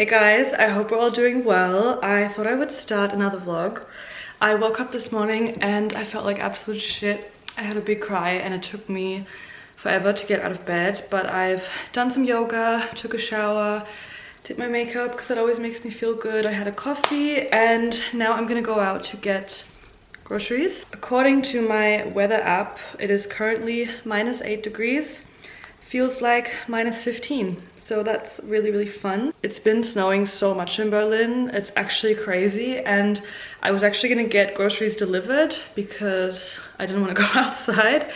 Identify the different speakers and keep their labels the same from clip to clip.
Speaker 1: Hey guys, I hope we're all doing well. I thought I would start another vlog. I woke up this morning and I felt like absolute shit. I had a big cry and it took me forever to get out of bed, but I've done some yoga, took a shower, did my makeup because it always makes me feel good. I had a coffee and now I'm gonna go out to get groceries. According to my weather app, it is currently -8 degrees. Feels like -15. So that's really fun. It's been snowing so much in Berlin. It's actually crazy. And I was actually gonna get groceries delivered because I didn't want to go outside,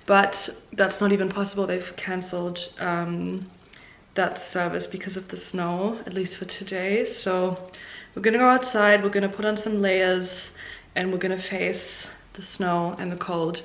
Speaker 1: but that's not even possible. They've cancelled that service because of the snow, at least for today. So we're gonna go outside, we're gonna put on some layers, and we're gonna face the snow and the cold.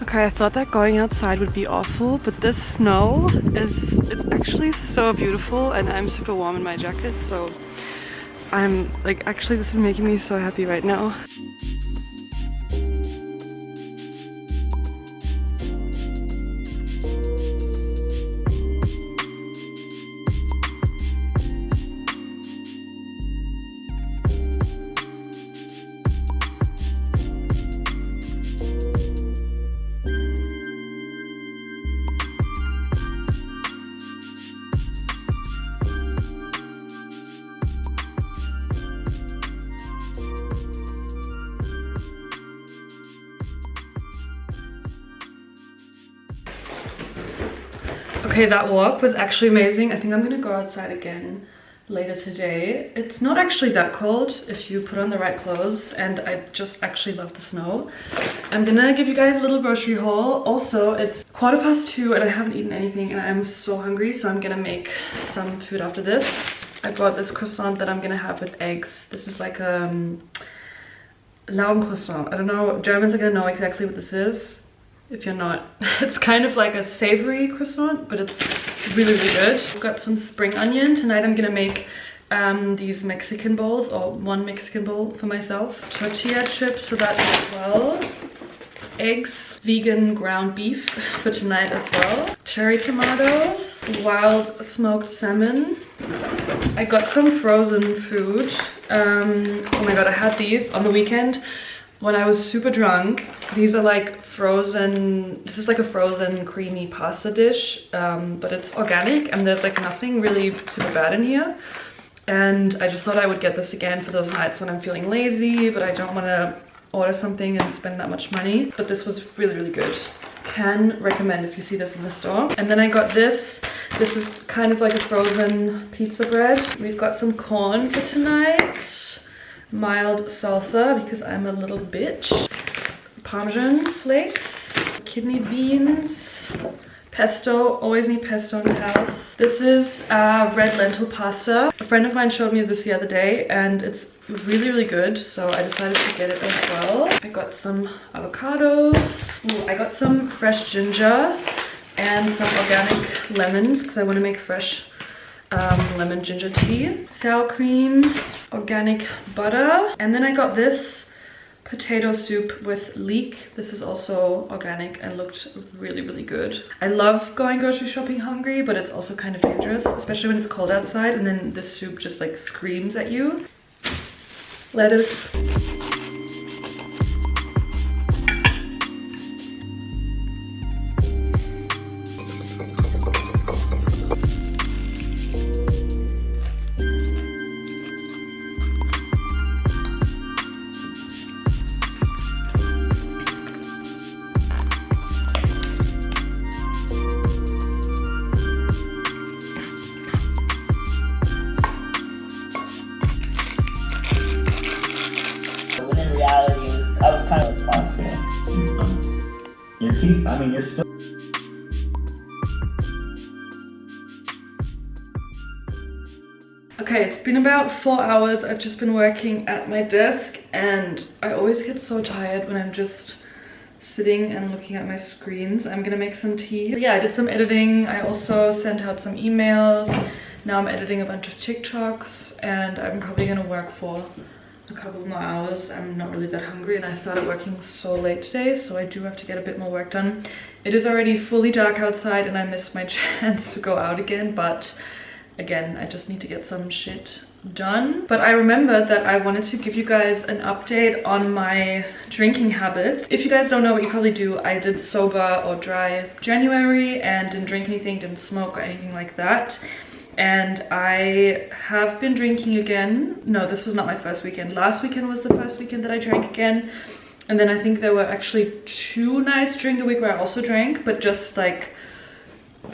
Speaker 1: Okay, I thought that going outside would be awful, but this snow it's actually so beautiful and I'm super warm in my jacket, so I'm like, actually this is making me so happy right now. Okay, that walk was actually amazing. I think I'm gonna go outside again later today. It's not actually that cold if you put on the right clothes, and I just actually love the snow. I'm gonna give you guys a little grocery haul. Also, it's 2:15 and I haven't eaten anything and I'm so hungry, so I'm gonna make some food after this. I bought this croissant that I'm gonna have with eggs. This is like a Laugen croissant. I don't know, Germans are gonna know exactly what this is. If you're not, it's kind of like a savory croissant, but it's really good. I've got some spring onion. Tonight I'm gonna make these Mexican bowls, or one Mexican bowl for myself. Tortilla chips for that as well. Eggs, vegan ground beef for tonight as well. Cherry tomatoes, wild smoked salmon. I got some frozen food. Oh my god, I had these on the weekend when I was super drunk. These are like frozen, this is like a frozen creamy pasta dish, but it's organic and there's like nothing really super bad in here. And I just thought I would get this again for those nights when I'm feeling lazy, but I don't want to order something and spend that much money. But this was really good. Can recommend if you see this in the store. And then I got this. This is kind of like a frozen pizza bread. We've got some corn for tonight. Mild salsa because I'm a little bitch. Parmesan flakes, kidney beans, pesto, always need pesto in the house. This is red lentil pasta. A friend of mine showed me this the other day and it's really good, so I decided to get it as well. I got some avocados. Ooh, I got some fresh ginger and some organic lemons because I want to make fresh lemon ginger tea. Sour cream, organic butter, and then I got this potato soup with leek. This is also organic and looked really good. I love going grocery shopping hungry, but it's also kind of dangerous, especially when it's cold outside and then this soup just like screams at you. Lettuce.
Speaker 2: sleep. I mean, you're still...
Speaker 1: Okay, it's been about 4 hours. I've just been working at my desk and I always get so tired when I'm just sitting and looking at my screens. I'm gonna make some tea. But yeah, I did some editing. I also sent out some emails. Now I'm editing a bunch of TikToks and I'm probably gonna work for a couple more hours. I'm not really that hungry and I started working so late today, so I do have to get a bit more work done. It is already fully dark outside and I missed my chance to go out again, but again, I just need to get some shit done. But I remembered that I wanted to give you guys an update on my drinking habit. If you guys don't know what you probably do, I did sober or dry January and didn't drink anything, didn't smoke or anything like that. And I have been drinking again. No, this was not my first weekend. Last weekend was the first weekend that I drank again. And then I think there were actually 2 nights during the week where I also drank, but just like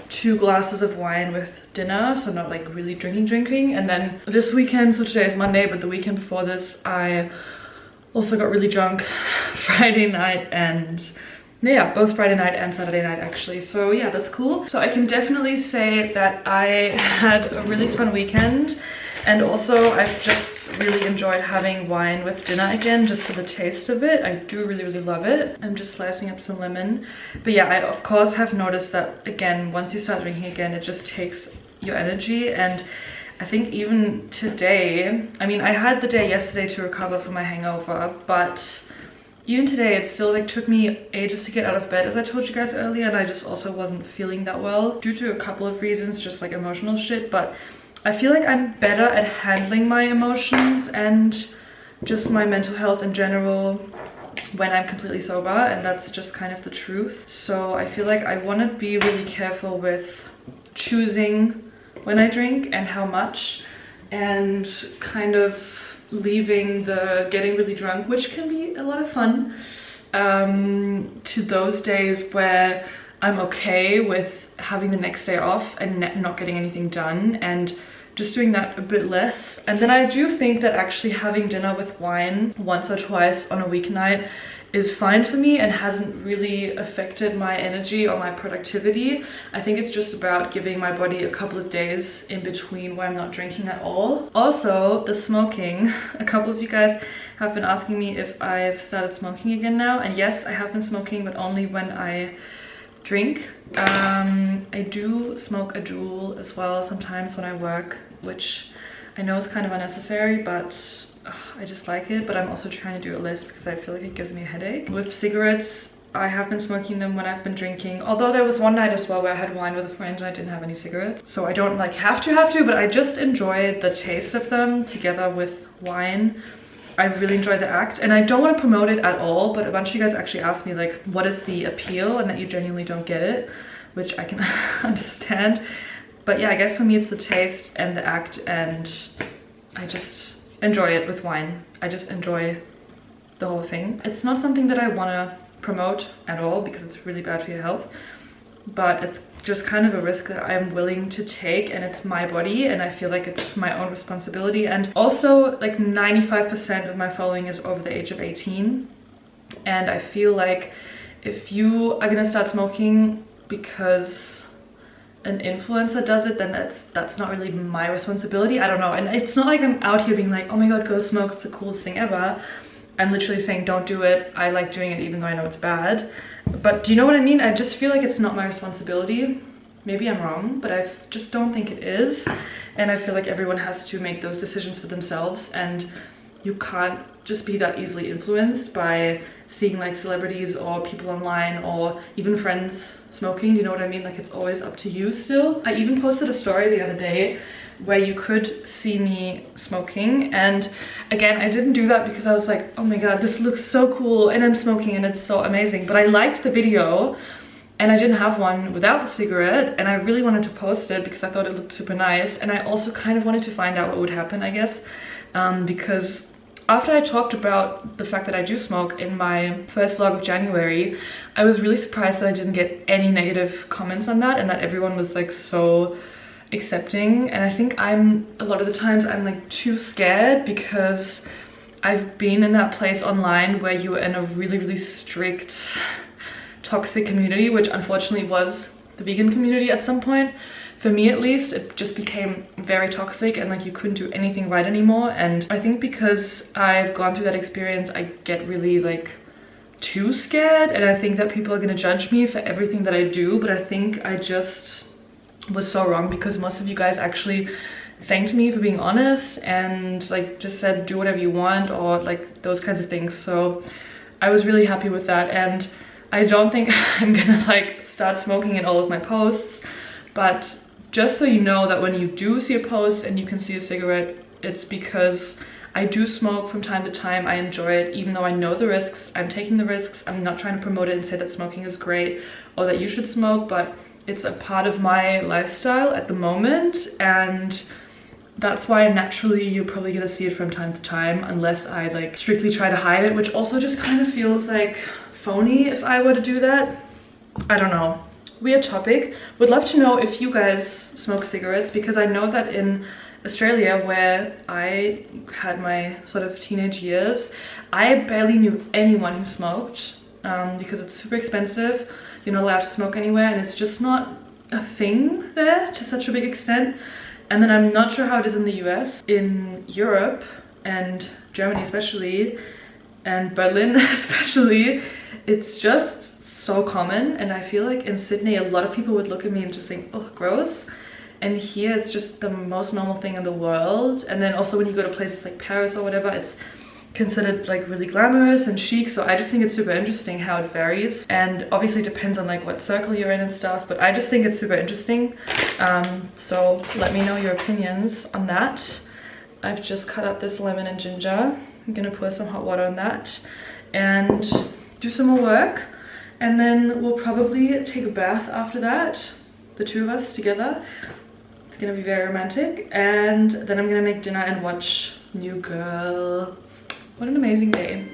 Speaker 1: 2 glasses of wine with dinner, so not like really drinking. And then this weekend, so today is Monday, but the weekend before this I also got really drunk Friday night, and yeah, both Friday night and Saturday night actually. So yeah, that's cool. So I can definitely say that I had a really fun weekend, and also I've just really enjoyed having wine with dinner again, just for the taste of it. I do really love it. I'm just slicing up some lemon. But yeah, I of course have noticed that again, once you start drinking again, it just takes your energy. And I think even today, I mean, I had the day yesterday to recover from my hangover, but even today it still like took me ages to get out of bed, as I told you guys earlier, and I just also wasn't feeling that well due to a couple of reasons, just like emotional shit. But I feel like I'm better at handling my emotions and just my mental health in general when I'm completely sober, and that's just kind of the truth. So I feel like I want to be really careful with choosing when I drink and how much, and kind of leaving the getting really drunk, which can be a lot of fun, to those days where I'm okay with having the next day off and not getting anything done, and just doing that a bit less. And then I do think that actually having dinner with wine once or twice on a weeknight is fine for me and hasn't really affected my energy or my productivity. I think it's just about giving my body a couple of days in between where I'm not drinking at all. Also, the smoking. A couple of you guys have been asking me if I've started smoking again now, and yes, I have been smoking, but only when I drink. I do smoke a Juul as well sometimes when I work, which I know is kind of unnecessary, but I just like it. But I'm also trying to do it less because I feel like it gives me a headache. With cigarettes, I have been smoking them when I've been drinking, although there was one night as well where I had wine with a friend and I didn't have any cigarettes, so I don't like have to, but I just enjoy the taste of them together with wine. I really enjoy the act, and I don't want to promote it at all, but a bunch of you guys actually asked me like what is the appeal, and that you genuinely don't get it, which I can understand. But yeah, I guess for me it's the taste and the act, and I just enjoy it with wine. I just enjoy the whole thing. It's not something that I want to promote at all because it's really bad for your health, but it's just kind of a risk that I'm willing to take, and it's my body and I feel like it's my own responsibility. And also like 95% of my following is over the age of 18, and I feel like if you are gonna start smoking because an influencer does it, then that's not really my responsibility. I don't know, and it's not like I'm out here being like, oh my god, go smoke, it's the coolest thing ever. I'm literally saying don't do it. I like doing it even though I know it's bad. But do you know what I mean? I just feel like it's not my responsibility. Maybe I'm wrong, but I just don't think it is. And I feel like everyone has to make those decisions for themselves, and you can't just be that easily influenced by seeing like celebrities or people online or even friends smoking. Do you know what I mean? Like, it's always up to you still. I even posted a story the other day where you could see me smoking, and again, I didn't do that because I was like, oh my god, this looks so cool and I'm smoking and it's so amazing. But I liked the video and I didn't have one without the cigarette, and I really wanted to post it because I thought it looked super nice, and I also kind of wanted to find out what would happen, I guess, because after I talked about the fact that I do smoke in my first vlog of January, I was really surprised that I didn't get any negative comments on that, and that everyone was like so accepting. And I think a lot of the times I'm like too scared because I've been in that place online where you're in a really strict toxic community, which unfortunately was the vegan community at some point. For me at least, it just became very toxic and like you couldn't do anything right anymore. And I think because I've gone through that experience, I get really like too scared, and I think that people are gonna judge me for everything that I do. But I think I just was so wrong, because most of you guys actually thanked me for being honest and like just said do whatever you want, or like those kinds of things. So I was really happy with that, and I don't think I'm gonna like start smoking in all of my posts. But just so you know that when you do see a post and you can see a cigarette, it's because I do smoke from time to time. I enjoy it, even though I know the risks. I'm taking the risks. I'm not trying to promote it and say that smoking is great or that you should smoke, but it's a part of my lifestyle at the moment, and that's why naturally you're probably gonna see it from time to time, unless I like strictly try to hide it, which also just kind of feels like phony if I were to do that. I don't know. Weird topic. Would love to know if you guys smoke cigarettes, because I know that in Australia, where I had my sort of teenage years, I barely knew anyone who smoked, because it's super expensive. You're not allowed to smoke anywhere, and it's just not a thing there to such a big extent. And then I'm not sure how it is in the US. In Europe and Germany especially, and Berlin especially, it's just so common. And I feel like in Sydney a lot of people would look at me and just think, oh, gross. And here it's just the most normal thing in the world. And then also when you go to places like Paris or whatever, it's considered like really glamorous and chic. So I just think it's super interesting how it varies, and obviously depends on like what circle you're in and stuff, but I just think it's super interesting. So let me know your opinions on that. I've just cut up this lemon and ginger. I'm gonna pour some hot water on that and do some more work, and then we'll probably take a bath after that, the two of us together. It's gonna be very romantic, and then I'm gonna make dinner and watch New Girl. What an amazing day.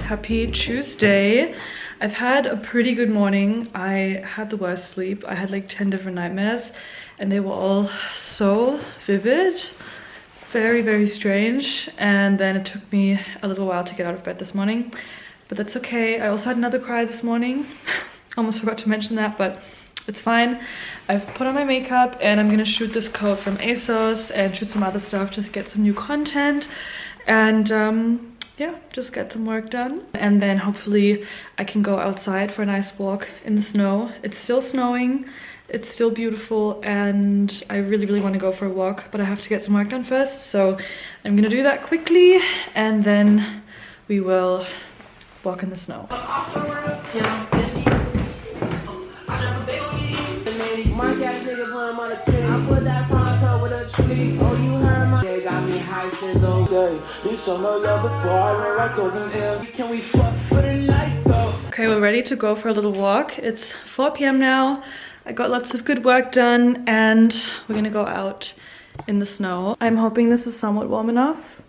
Speaker 1: Happy Tuesday. I've had a pretty good morning. I had the worst sleep. I had like 10 different nightmares, and they were all so vivid, very, very strange. And then it took me a little while to get out of bed this morning, but that's okay. I also had another cry this morning. Almost forgot to mention that, but it's fine. I've put on my makeup and I'm gonna shoot this coat from ASOS and shoot some other stuff, just get some new content, and yeah, just get some work done. And then hopefully I can go outside for a nice walk in the snow. It's still snowing, it's still beautiful, and I really, really want to go for a walk, but I have to get some work done first. So I'm gonna do that quickly, and then we will walk in the snow. Yeah. Okay, we're ready to go for a little walk. It's 4 p.m. now. I got lots of good work done, and we're gonna go out in the snow. I'm hoping this is somewhat warm enough,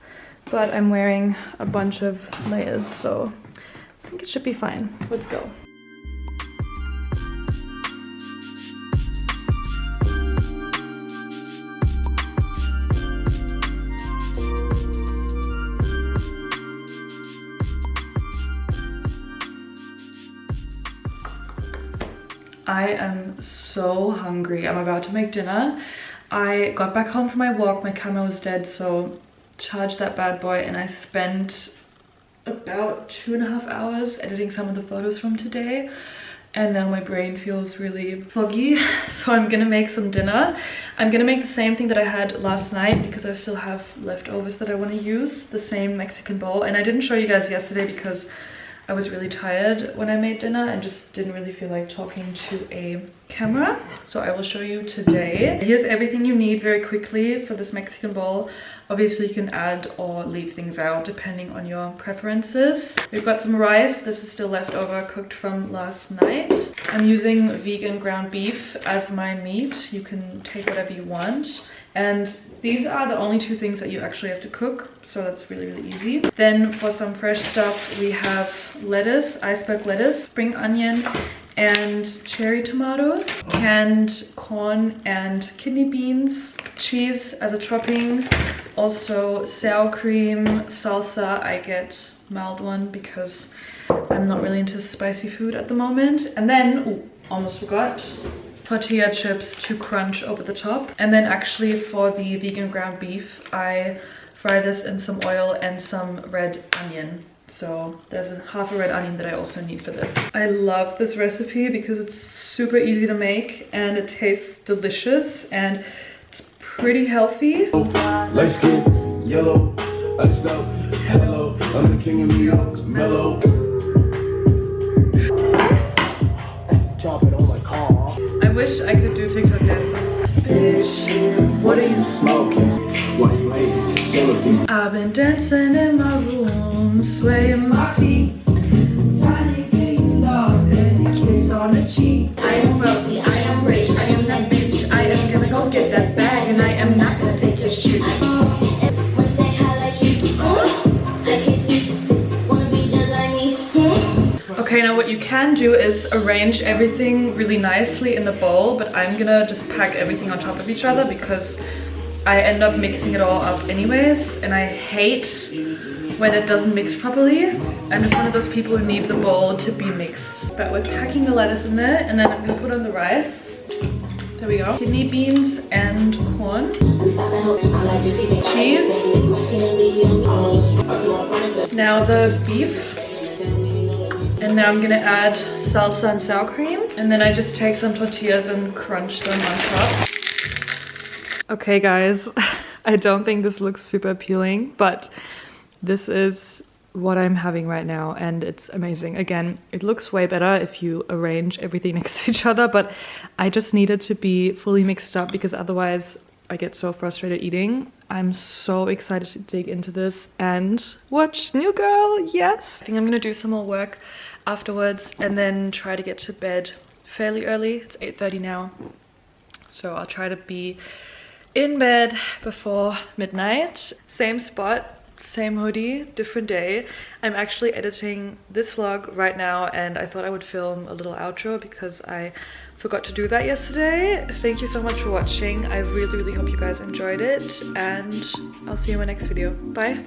Speaker 1: but I'm wearing a bunch of layers, so I think it should be fine. Let's go. I am so hungry. I'm about to make dinner. I got back home from my walk. My camera was dead, so charged that bad boy, and I spent about 2.5 hours editing some of the photos from today. and now my brain feels really foggy. So I'm gonna make some dinner. I'm gonna make the same thing that I had last night because I still have leftovers that I want to use, the same Mexican bowl. And I didn't show you guys yesterday because I was really tired when I made dinner and just didn't really feel like talking to a camera. So I will show you today. Here's everything you need very quickly for this Mexican bowl. Obviously you can add or leave things out depending on your preferences. We've got some rice. This is still leftover, cooked from last night. I'm using vegan ground beef as my meat. You can take whatever you want. And these are the only two things that you actually have to cook, so that's really, really easy. Then for some fresh stuff, we have lettuce, iceberg lettuce, spring onion, and cherry tomatoes, canned corn and kidney beans, cheese as a topping, also sour cream, salsa. I get mild one because I'm not really into spicy food at the moment. And then, ooh, almost forgot, tortilla chips to crunch over the top. And then actually for the vegan ground beef, I fry this in some oil and some red onion. So there's half a red onion that I also need for this. I love this recipe because it's super easy to make and it tastes delicious and it's pretty healthy.
Speaker 2: Light skin, yellow, iced out, hello, I'm the king of New York, mellow. Drop it on my car.
Speaker 1: I wish I could do TikTok dances. Bitch, what are you smoking?
Speaker 2: Why you hating? Jealousy.
Speaker 1: I've been dancing in my room, swaying my feet. Finally getting love and a kiss on the cheek. I am wealthy, I am rich, I am that bitch. I am gonna go get that bag and I am not gonna take your shit. Okay, now what you can do is arrange everything really nicely in the bowl, but I'm gonna just pack everything on top of each other because I end up mixing it all up anyways, and I hate when it doesn't mix properly. I'm just one of those people who needs a bowl to be mixed. But we're packing the lettuce in there, and then I'm gonna put on the rice. There we go. Kidney beans and corn. Cheese. Now the beef. And now I'm gonna add salsa and sour cream. And then I just take some tortillas and crunch them on top. Okay guys, I don't think this looks super appealing, but this is what I'm having right now and it's amazing. Again, it looks way better if you arrange everything next to each other, but I just need it to be fully mixed up because otherwise I get so frustrated eating. I'm so excited to dig into this and watch New Girl, yes! I think I'm gonna do some more work afterwards and then try to get to bed fairly early. It's 8:30 now, so I'll try to be in bed before midnight. Same spot, same hoodie, different day. I'm actually editing this vlog right now and I thought I would film a little outro because I forgot to do that yesterday. Thank you so much for watching. I really, really hope you guys enjoyed it and I'll see you in my next video. Bye!